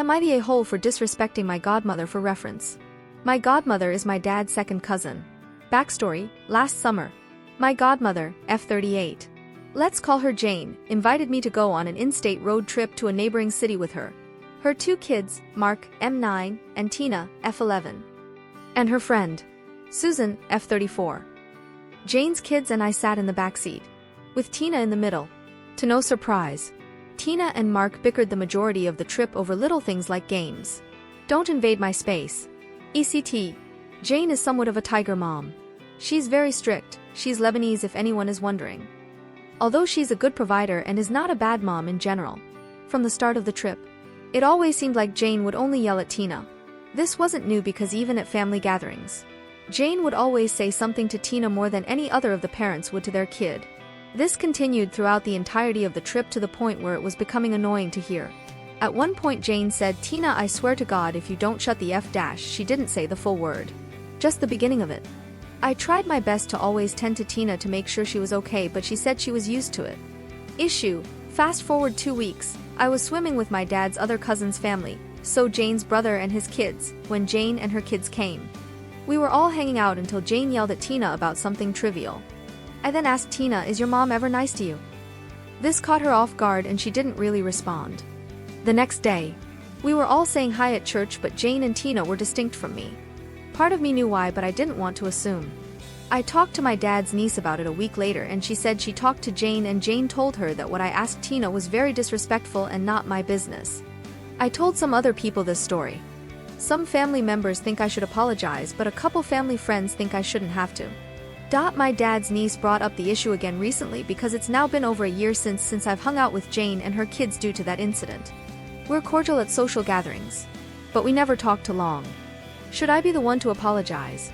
am the a-hole for disrespecting my godmother for reference. My godmother is my dad's second cousin. Backstory: last summer, my godmother, F38, let's call her Jane, invited me to go on an in-state road trip to a neighboring city with her. Her two kids, Mark, M9, and Tina, F11. And her friend, Susan, F34. Jane's kids and I sat in the back seat, with Tina in the middle. To no surprise, Tina and Mark bickered the majority of the trip over little things like games. Don't invade my space. ECT. Jane is somewhat of a tiger mom. She's very strict. She's Lebanese if anyone is wondering. Although she's a good provider and is not a bad mom in general. From the start of the trip, it always seemed like Jane would only yell at Tina. This wasn't new because even at family gatherings, Jane would always say something to Tina more than any other of the parents would to their kid. This continued throughout the entirety of the trip to the point where it was becoming annoying to hear. At one point Jane said, "Tina, I swear to God if you don't shut the F dash." She didn't say the full word. Just the beginning of it. I tried my best to always tend to Tina to make sure she was okay, but she said she was used to it. Issue: fast forward 2 weeks, I was swimming with my dad's other cousin's family, so Jane's brother and his kids, when Jane and her kids came. We were all hanging out until Jane yelled at Tina about something trivial. I then asked Tina, "Is your mom ever nice to you?" This caught her off guard and she didn't really respond. The next day, we were all saying hi at church, but Jane and Tina were distinct from me. Part of me knew why, but I didn't want to assume. I talked to my dad's niece about it a week later and she said she talked to Jane and Jane told her that what I asked Tina was very disrespectful and not my business. I told some other people this story. Some family members think I should apologize, but a couple family friends think I shouldn't have to. My dad's niece brought up the issue again recently because it's now been over a year since I've hung out with Jane and her kids due to that incident. We're cordial at social gatherings, but we never talk too long. Should I be the one to apologize?